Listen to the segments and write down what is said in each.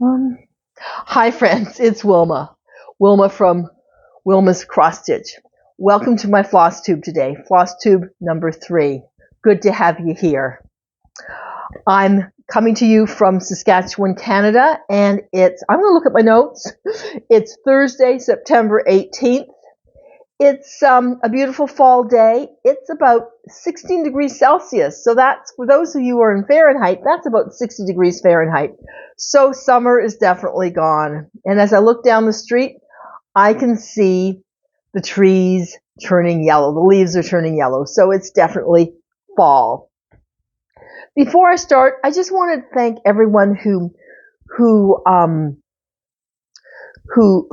Um, Hi friends, it's Wilma. Wilma from Wilma's Cross Stitch. Welcome to my Flosstube today, Flosstube number 3. Good to have you here. I'm coming to you from Saskatchewan, Canada, and I'm going to look at my notes. It's Thursday, September 18th. It's a beautiful fall day. It's about 16 degrees Celsius. So that's, for those of you who are in Fahrenheit, that's about 60 degrees Fahrenheit. So summer is definitely gone. And as I look down the street, I can see the trees turning yellow. The leaves are turning yellow. So it's definitely fall. Before I start, I just want to thank everyone who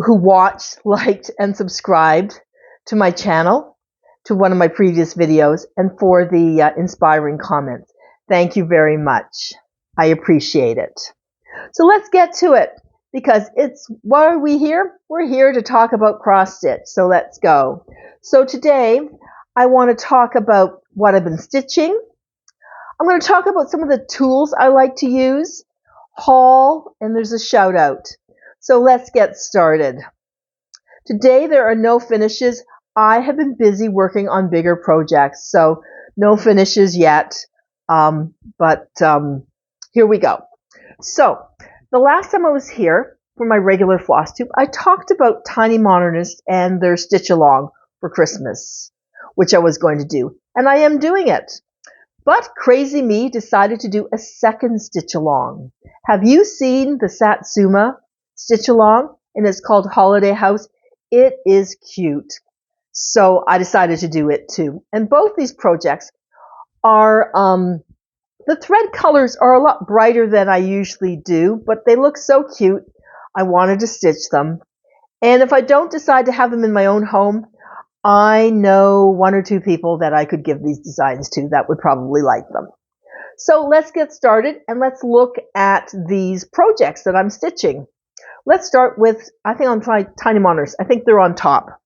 watched, liked, and subscribed to my channel, to one of my previous videos, and for the inspiring comments. Thank you very much. I appreciate it. So let's get to it, because why are we here? We're here to talk about cross stitch. So let's go. So today I want to talk about what I've been stitching. I'm going to talk about some of the tools I like to use, haul, and there's a shout out. So let's get started. Today there are no finishes. I have been busy working on bigger projects, so no finishes yet, but here we go. So the last time I was here for my regular Flosstube, I talked about Tiny Modernist and their stitch along for Christmas, which I was going to do, and I am doing it. But crazy me decided to do a second stitch along. Have you seen the Satsuma stitch along? And it's called Holiday House. It is cute. So I decided to do it too. And both these projects are, the thread colors are a lot brighter than I usually do, but they look so cute. I wanted to stitch them. And if I don't decide to have them in my own home, I know one or two people that I could give these designs to that would probably like them. So let's get started and let's look at these projects that I'm stitching. Let's start with, I think I'll try Tiny Modernist. I think they're on top.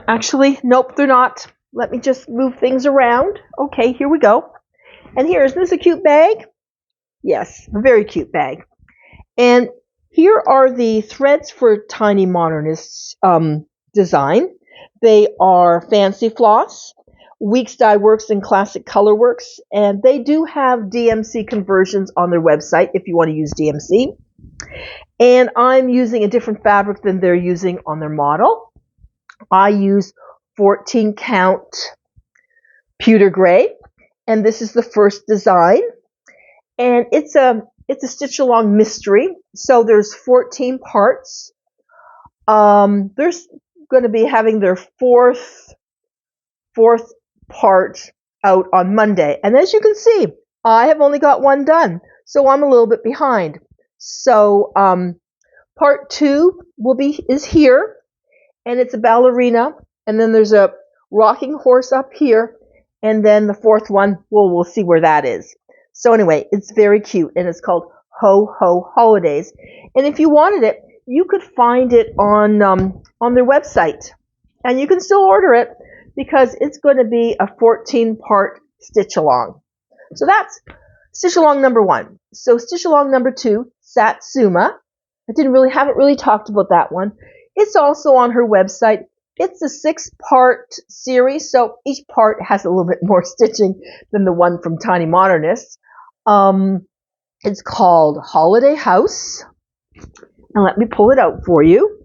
Actually, nope, they're not. Let me just move things around. Okay, here we go. And isn't this a cute bag? Yes, a very cute bag. And here are the threads for Tiny Modernist's design. They are Fancy Floss, Weeks Dye Works, and Classic Color Works. And they do have DMC conversions on their website if you want to use DMC. And I'm using a different fabric than they're using on their model. I use 14 count pewter gray, and this is the first design. And it's a stitch along mystery. So there's 14 parts. There's going to be having their fourth part out on Monday. And as you can see, I have only got one done, so I'm a little bit behind. So part 2 is here, and it's a ballerina, and then there's a rocking horse up here, and then the fourth one, we'll see where that is. So anyway, it's very cute, and it's called Ho Ho Holidays. And if you wanted it, you could find it on their website, and you can still order it because it's going to be a 14-part stitch along. So that's stitch along number 1. So stitch along number 2, Satsuma. Haven't really talked about that one. It's also on her website. It's a 6-part series, so each part has a little bit more stitching than the one from Tiny Modernist. It's called Holiday House. And let me pull it out for you.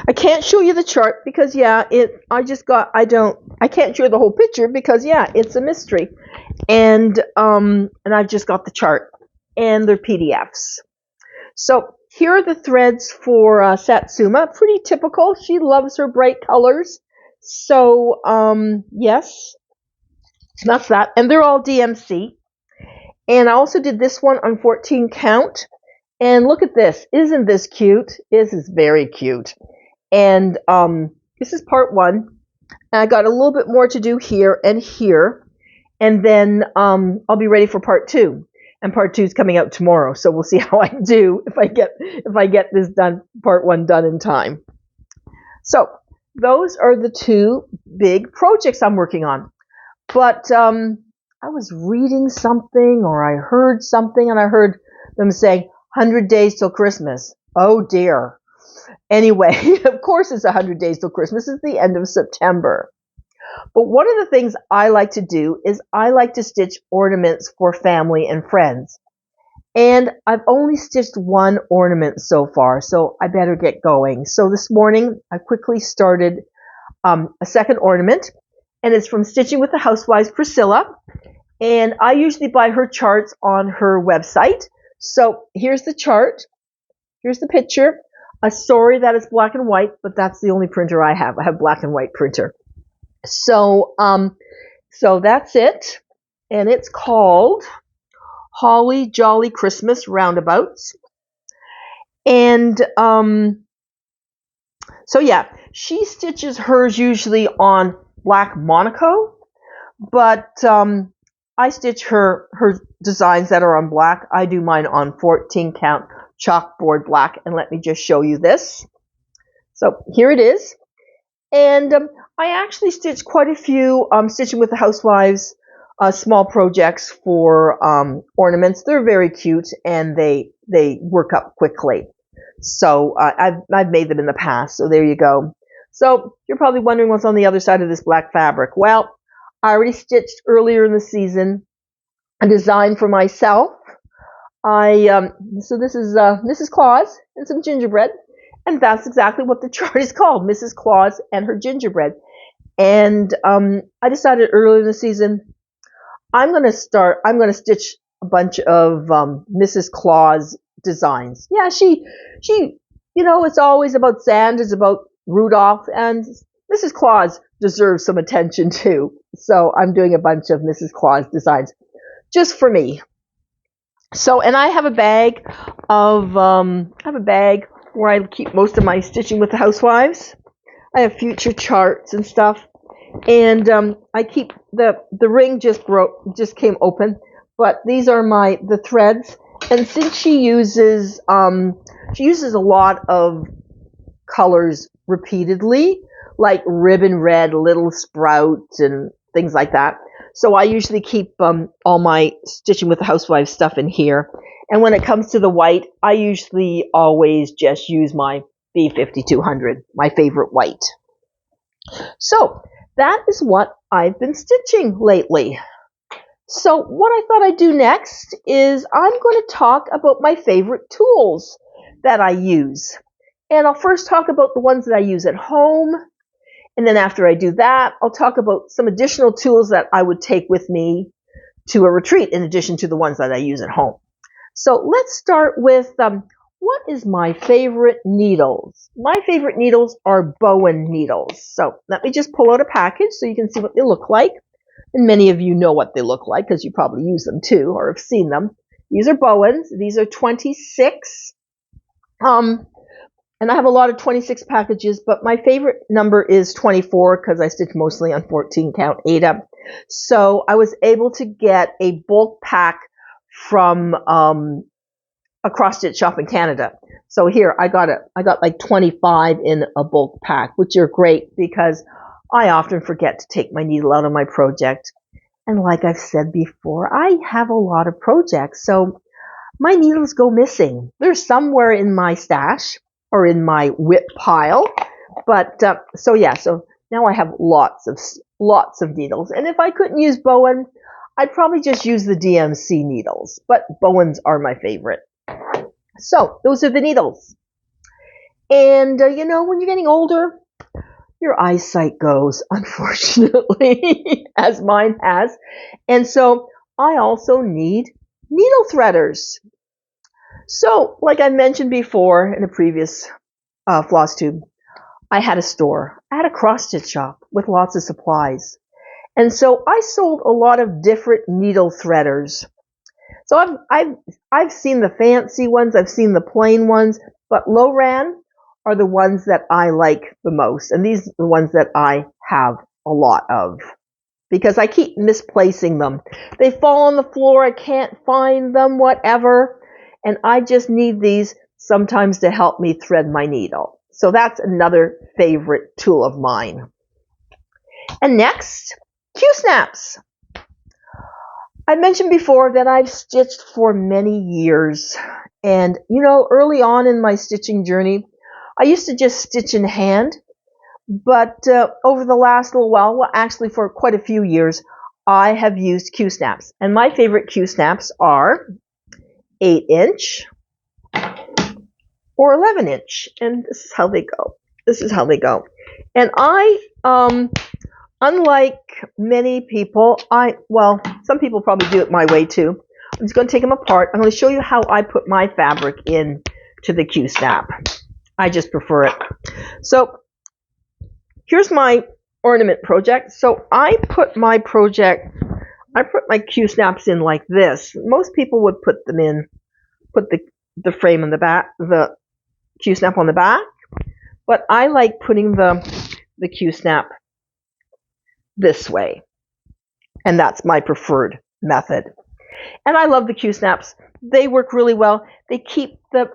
I can't show you the chart because I can't show you the whole picture because it's a mystery. And I've just got the chart and they're PDFs. So here are the threads for Satsuma. Pretty typical. She loves her bright colors. So yes, that's that. And they're all DMC. And I also did this one on 14 count. And look at this. Isn't this cute? This is very cute. And this is part 1. I got a little bit more to do here and here. And then I'll be ready for part 2. And part 2 is coming out tomorrow. So we'll see how I do if I get this done, part 1 done in time. So those are the 2 big projects I'm working on. But I was reading something or I heard something and I heard them saying 100 days till Christmas. Oh dear. Anyway, of course it's 100 days till Christmas. It's the end of September. But one of the things I like to do is I like to stitch ornaments for family and friends. And I've only stitched one ornament so far, so I better get going. So this morning I quickly started a second ornament, and it's from Stitching with the Housewives, Priscilla. And I usually buy her charts on her website. So here's the chart. Here's the picture. Sorry that it's black and white, but that's the only printer I have. I have black and white printer. So that's it. And it's called Holly Jolly Christmas Roundabouts. And so yeah, she stitches hers usually on black Monaco, but I stitch her designs that are on black. I do mine on 14 count chalkboard black, and let me just show you this. So here it is. And I actually stitched quite a few Stitching with the Housewives small projects for ornaments. They're very cute and they work up quickly. So I've made them in the past. So there you go. So you're probably wondering what's on the other side of this black fabric. Well, I already stitched earlier in the season a design for myself. So this is Mrs. Claus and some gingerbread. And that's exactly what the chart is called, Mrs. Claus and her gingerbread. And I decided earlier in the season, I'm going to stitch a bunch of Mrs. Claus designs. Yeah, she, it's always about Santa, it's about Rudolph, and Mrs. Claus deserves some attention too. So I'm doing a bunch of Mrs. Claus designs just for me. So, and I have a bag where I keep most of my Stitching with the Housewives. I have future charts and stuff, and I keep the ring just came open, but these are the threads. And since she uses a lot of colors repeatedly, like ribbon red, little sprout, and things like that. So I usually keep all my Stitching with the Housewives stuff in here. And when it comes to the white, I usually always just use my B5200, my favorite white. So that is what I've been stitching lately. So what I thought I'd do next is I'm going to talk about my favorite tools that I use. And I'll first talk about the ones that I use at home. And then after I do that, I'll talk about some additional tools that I would take with me to a retreat in addition to the ones that I use at home. So let's start with what is my favorite needles? My favorite needles are Bowen needles. So let me just pull out a package so you can see what they look like. And many of you know what they look like because you probably use them too or have seen them. These are Bowens. These are 26. And I have a lot of 26 packages, but my favorite number is 24 because I stitch mostly on 14 count Ada. So I was able to get a bulk pack from a cross stitch shop in Canada. So here I got like 25 in a bulk pack, which are great because I often forget to take my needle out of my project. And like I've said before, I have a lot of projects, so my needles go missing. They're somewhere in my stash or in my whip pile. But so now I have lots of needles. And if I couldn't use Bowen, I'd probably just use the DMC needles. But Bowens are my favorite. So those are the needles. And when you're getting older, your eyesight goes, unfortunately, as mine has. And so I also need needle threaders. So, like I mentioned before in a previous Flosstube, I had a store. I had a cross-stitch shop with lots of supplies. And so I sold a lot of different needle threaders. So I've seen the fancy ones, I've seen the plain ones, but Loran are the ones that I like the most. And these are the ones that I have a lot of because I keep misplacing them. They fall on the floor, I can't find them, whatever. And I just need these sometimes to help me thread my needle. So that's another favorite tool of mine. And next, Q-snaps. I mentioned before that I've stitched for many years. And, you know, early on in my stitching journey, I used to just stitch in hand. But over the last little while, well, actually for quite a few years, I have used Q-snaps. And my favorite Q-snaps are 8-inch or 11-inch. And this is how they go. This is how they go. And I, unlike many people, well, some people probably do it my way too. I'm just going to take them apart. I'm going to show you how I put my fabric in to the Q-snap. I just prefer it. So here's my ornament project. So I put my Q-snaps in like this. Most people would put them in, put the frame on the back, the Q-snap on the back. But I like putting the Q-snap this way. And that's my preferred method. And I love the Q-snaps. They work really well. They keep the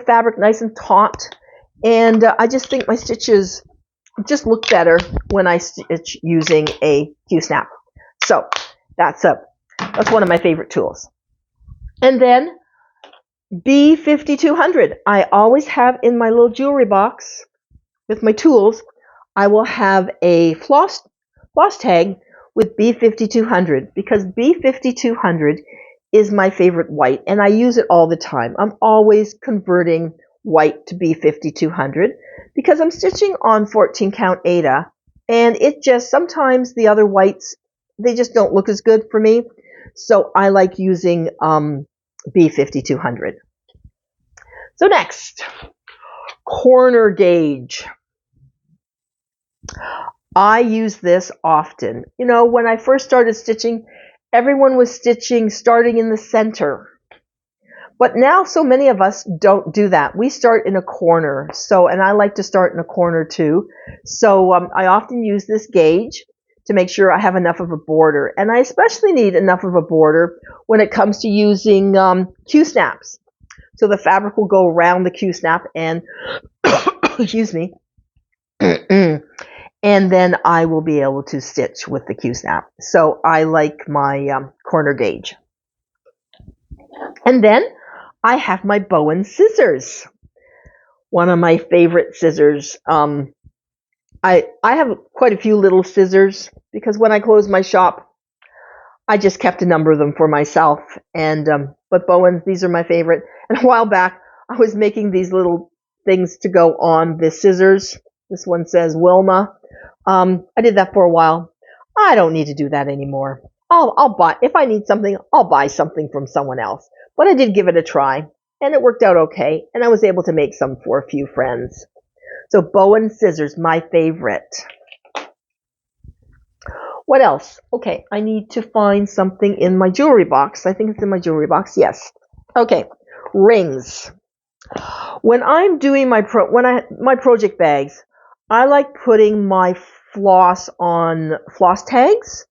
fabric nice and taut. And I just think my stitches just look better when I stitch using a Q-snap. So that's one of my favorite tools. And then B5200. I always have in my little jewelry box with my tools, I will have a floss tag with B5200 because B5200 is my favorite white and I use it all the time. I'm always converting white to B5200 because I'm stitching on 14 count Aida and it just sometimes the other whites, they just don't look as good for me. So I like using B5200. So next, corner gauge. I use this often. You know, when I first started stitching, everyone was stitching starting in the center. But now so many of us don't do that. We start in a corner. And I like to start in a corner too. So I often use this gauge to make sure I have enough of a border. And I especially need enough of a border when it comes to using Q-snaps. So the fabric will go around the Q-snap and, excuse me, and then I will be able to stitch with the Q-snap. So I like my corner gauge. And then I have my Bowen scissors. One of my favorite scissors. I have quite a few little scissors because when I closed my shop, I just kept a number of them for myself. And but Bowens, these are my favorite. And a while back, I was making these little things to go on the scissors. This one says Wilma. I did that for a while. I don't need to do that anymore. I'll buy, if I need something, I'll buy something from someone else. But I did give it a try, and it worked out okay, and I was able to make some for a few friends. So Bowen scissors, my favorite. What else? Okay, I need to find something in my jewelry box. I think it's in my jewelry box. Yes. Okay, rings. When I'm doing my project bags, I like putting my floss on floss tags,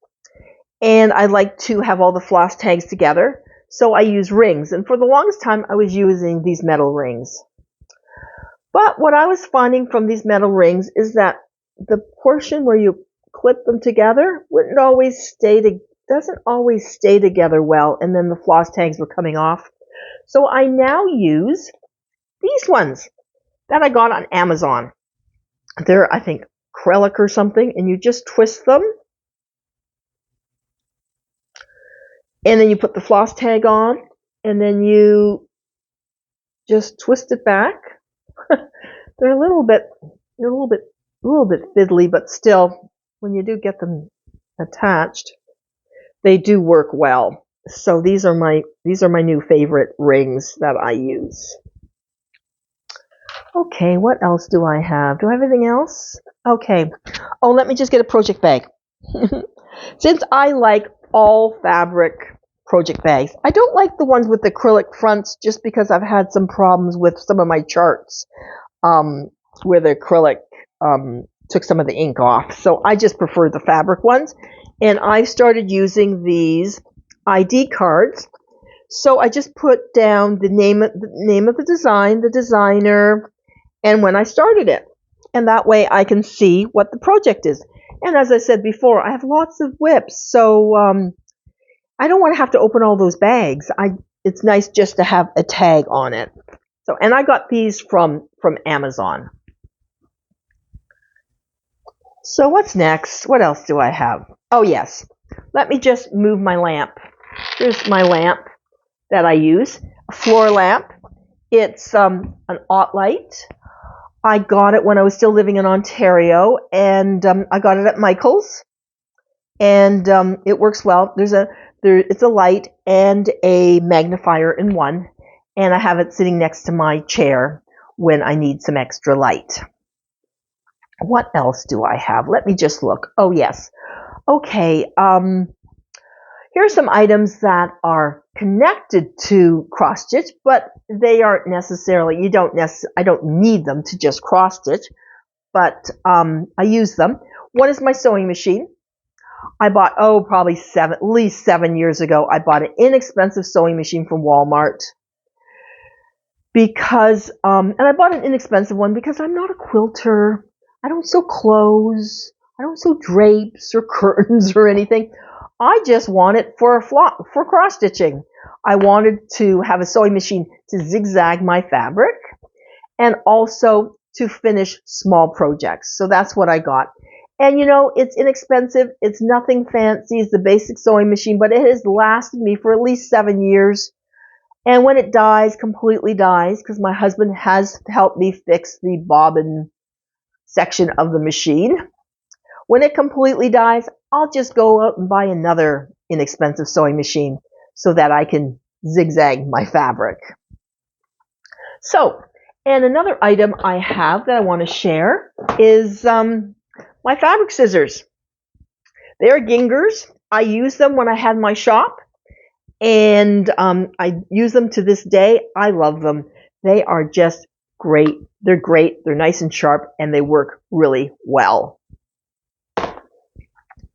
and I like to have all the floss tags together. So I use rings, and for the longest time, I was using these metal rings. But what I was finding from these metal rings is that the portion where you clip them together doesn't always stay together well, and then the floss tags were coming off. So I now use these ones that I got on Amazon. They're, I think, acrylic or something, and you just twist them. And then you put the floss tag on, and then you just twist it back. They're a little bit fiddly, but still, when you do get them attached, they do work well. So these are my new favorite rings that I use. Okay, what else do I have? Do I have anything else? Okay. Oh, let me just get a project bag. Since I like all fabric project bags, I don't like the ones with acrylic fronts just because I've had some problems with some of my charts where the acrylic took some of the ink off. So I just prefer the fabric ones. And I started using these ID cards. So I just put down the name of the design, the designer, and when I started it. And that way I can see what the project is. And as I said before, I have lots of whips. So I don't want to have to open all those bags. It's nice just to have a tag on it. So, and I got these from Amazon. So what's next? What else do I have? Oh yes, let me just move my lamp. Here's my lamp that I use, a floor lamp. It's an aught light. I got it when I was still living in Ontario, and I got it at Michael's, and it works well. It's a light and a magnifier in one, and I have it sitting next to my chair when I need some extra light. What else do I have? Let me just look. Oh yes. Okay. Here are some items that are connected to cross stitch, but they aren't necessarily, I don't need them to just cross stitch, but I use them. One is my sewing machine. I bought, probably at least 7 years ago, I bought an inexpensive sewing machine from Walmart because, and I bought an inexpensive one because I'm not a quilter. I don't sew clothes. I don't sew drapes or curtains or anything. I just want it for cross stitching. I wanted to have a sewing machine to zigzag my fabric and also to finish small projects. So that's what I got. And it's inexpensive. It's nothing fancy. It's the basic sewing machine, but it has lasted me for at least 7 years. And when it dies, completely dies, because my husband has helped me fix the bobbin section of the machine. When it completely dies, I'll just go out and buy another inexpensive sewing machine so that I can zigzag my fabric. So, and another item I have that I want to share is my fabric scissors. They're Gingers. I use them when I had my shop, and I use them to this day. I love them. They are just great. They're great. They're nice and sharp, and they work really well.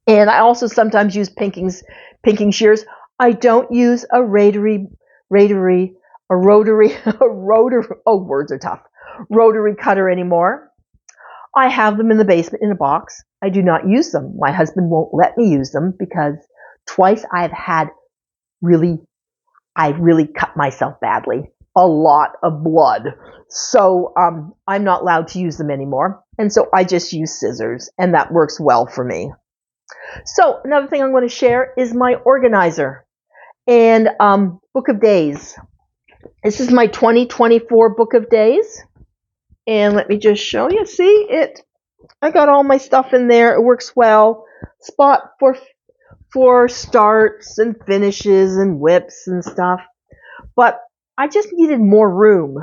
And I also sometimes use pinking shears. I don't use a rotary, words are tough, rotary cutter anymore. I have them in the basement in a box. I do not use them. My husband won't let me use them because twice I really cut myself badly. A lot of blood. So I'm not allowed to use them anymore. And so I just use scissors, and that works well for me. So another thing I'm going to share is my organizer and book of days. This is my 2024 book of days. And let me just show you. See it? I got all my stuff in there. It works well. Spot for starts and finishes and whips and stuff. But I just needed more room.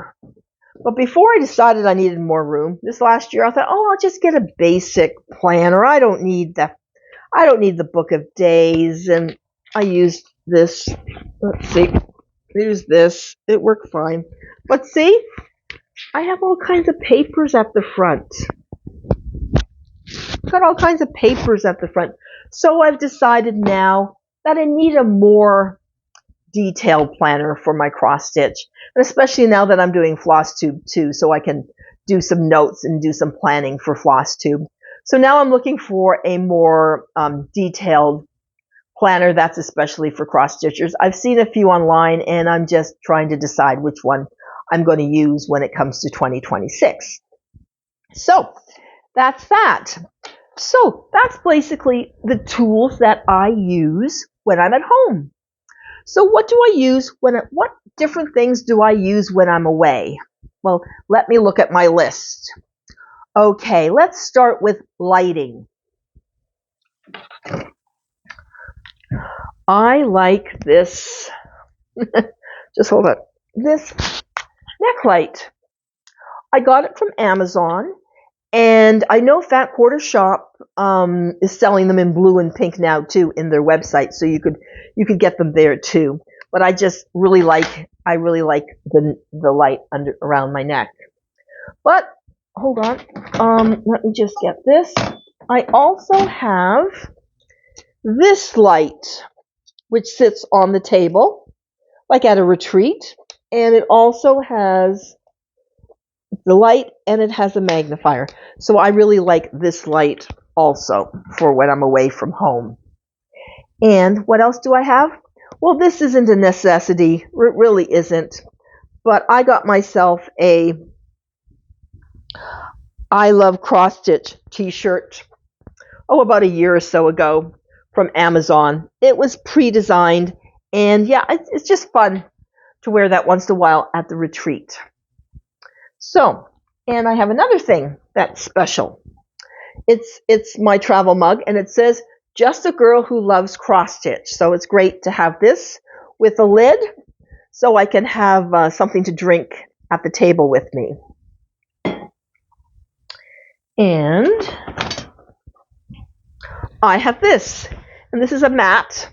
But before I decided I needed more room, this last year I thought, I'll just get a basic planner. I don't need the book of days. And I used this. Let's see. Here's this. It worked fine. But see, I have all kinds of papers at the front. Got all kinds of papers at the front. So I've decided now that I need a more detailed planner for my cross stitch, and especially now that I'm doing Flosstube too, so I can do some notes and do some planning for Flosstube. So now I'm looking for a more detailed planner that's especially for cross stitchers. I've seen a few online, and I'm just trying to decide which one I'm going to use when it comes to 2026. So that's that. So that's basically the tools that I use when I'm at home. So what do I use what different things do I use when I'm away? Well, let me look at my list. Okay, let's start with lighting. I like this, just hold on, this neck light. I got it from Amazon, and I know Fat Quarter Shop is selling them in blue and pink now too in their website, so you could get them there too. But I really like the light around my neck. But hold on, let me just get this. I also have this light, which sits on the table, like at a retreat, and it also has the light and it has a magnifier. So I really like this light also for when I'm away from home. And what else do I have? Well, this isn't a necessity. It really isn't. But I got myself a I Love Cross Stitch t-shirt, about a year or so ago from Amazon. It was pre-designed, and yeah, it's just fun to wear that once in a while at the retreat. So, and I have another thing that's special. It's my travel mug, and it says, "Just a girl who loves cross stitch." So it's great to have this with a lid, so I can have something to drink at the table with me. And I have this, and this is a mat,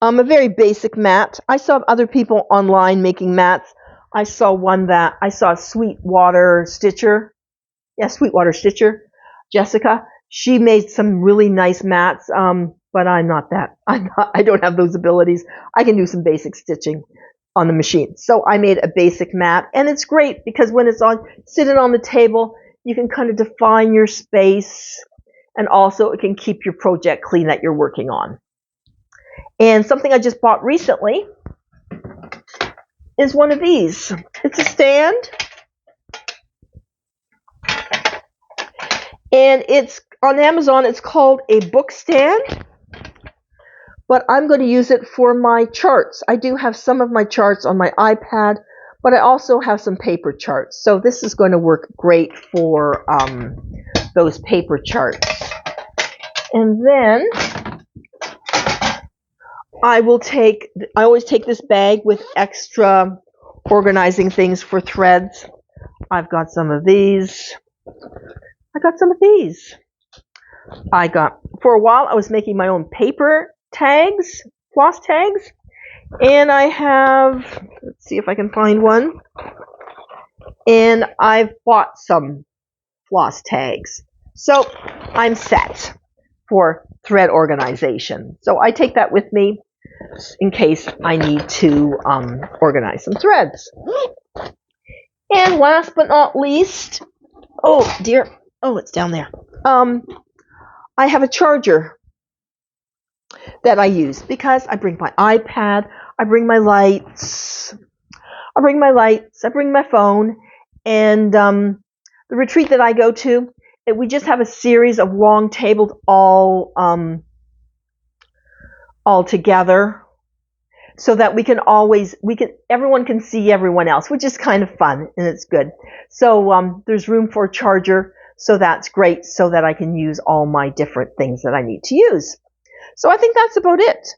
a very basic mat. I saw other people online making mats. I saw Sweetwater Stitcher. Yeah, Sweetwater Stitcher, Jessica. She made some really nice mats, but I'm not that. I don't have those abilities. I can do some basic stitching on the machine. So I made a basic mat, and it's great because when it's sitting on the table, you can kind of define your space, and also it can keep your project clean that you're working on. And something I just bought recently is one of these. It's a stand, and it's on Amazon. It's called a book stand, but I'm going to use it for my charts. I do have some of my charts on my iPad, but I also have some paper charts. So this is going to work great for those paper charts. And then I always take this bag with extra organizing things for threads. I've got some of these. I got some of these. For a while, I was making my own paper tags, floss tags, and I have, let's see if I can find one, and I've bought some floss tags. So I'm set for thread organization. So I take that with me in case I need to organize some threads. And last but not least, oh dear, it's down there. I have a charger that I use because I bring my iPad, I bring my lights, I bring my phone, and the retreat that I go to, we just have a series of long tables all together, so that everyone can see everyone else, which is kind of fun and it's good. So there's room for a charger, so that's great, so that I can use all my different things that I need to use. So I think that's about it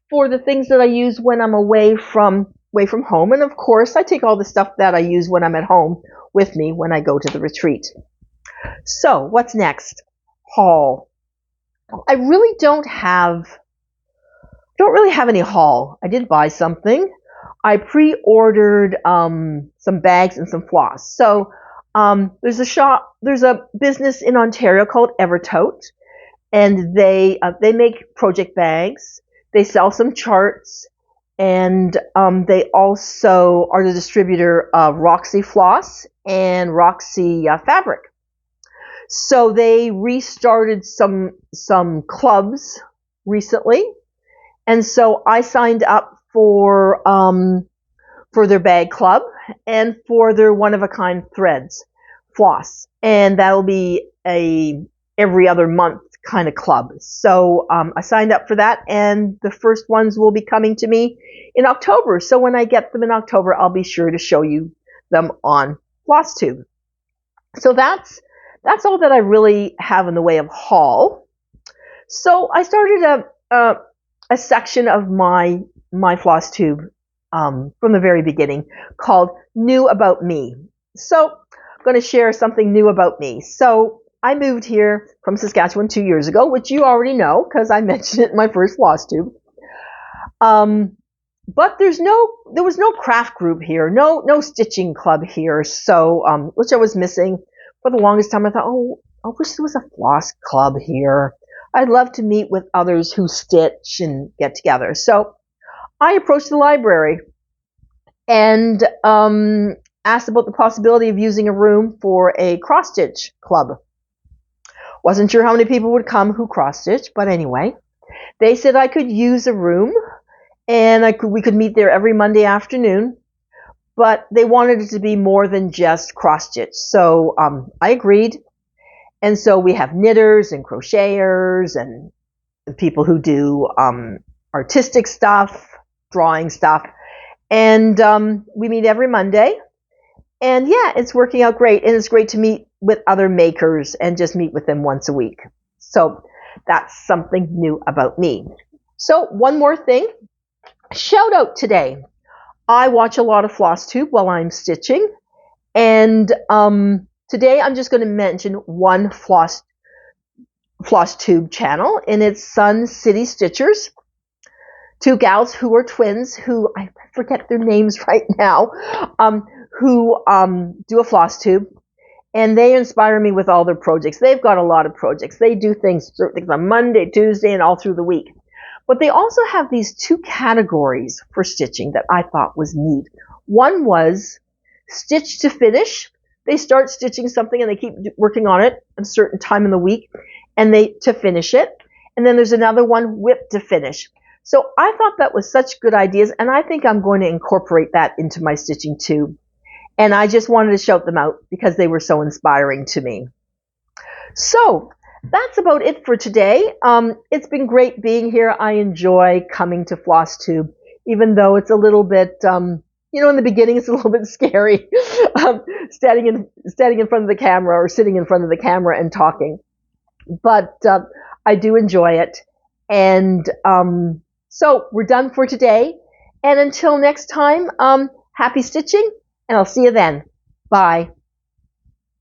for the things that I use when I'm away from home. And of course, I take all the stuff that I use when I'm at home with me when I go to the retreat. So what's next? Haul. I really don't really have any haul. I did buy something. I pre-ordered some bags and some floss. So there's a business in Ontario called Evertote, and they make project bags. They sell some charts, and they also are the distributor of Roxy floss and Roxy fabric. So they restarted some clubs recently, and so I signed up for their bag club and for their one-of-a-kind threads floss, and that'll be a every other month kind of club. So I signed up for that, and the first ones will be coming to me in October. So when I get them in October, I'll be sure to show you them on Flosstube. So that's all that I really have in the way of haul. So I started a section of my Flosstube from the very beginning called New About Me. So I'm going to share something new about me. So I moved here from Saskatchewan 2 years ago, which you already know because I mentioned it in my first Flosstube. But there was no craft group here, no stitching club here, so which I was missing for the longest time. I thought, I wish there was a floss club here. I'd love to meet with others who stitch and get together. So I approached the library and asked about the possibility of using a room for a cross-stitch club. Wasn't sure how many people would come who cross-stitch, but anyway, they said I could use a room, and we could meet there every Monday afternoon, but they wanted it to be more than just cross stitch. So I agreed. And so we have knitters and crocheters and people who do artistic stuff, drawing stuff. And we meet every Monday. And yeah, it's working out great. And it's great to meet with other makers and just meet with them once a week. So that's something new about me. So one more thing, shout out today. I watch a lot of Flosstube while I'm stitching. And today I'm just going to mention one Flosstube channel, and it's Sun City Stitchers. Two gals who are twins, who I forget their names right now, who do a Flosstube, and they inspire me with all their projects. They've got a lot of projects. They do things on Monday, Tuesday, and all through the week. But they also have these two categories for stitching that I thought was neat. One was stitch to finish. They start stitching something and they keep working on it at a certain time in the week and to finish it. And then there's another one, whip to finish. So I thought that was such good ideas, and I think I'm going to incorporate that into my stitching too. And I just wanted to shout them out because they were so inspiring to me. So that's about it for today. It's been great being here. I enjoy coming to Flosstube, even though it's a little bit, in the beginning it's a little bit scary, standing in front of the camera or sitting in front of the camera and talking. But I do enjoy it. And so we're done for today. And until next time, happy stitching, and I'll see you then. Bye.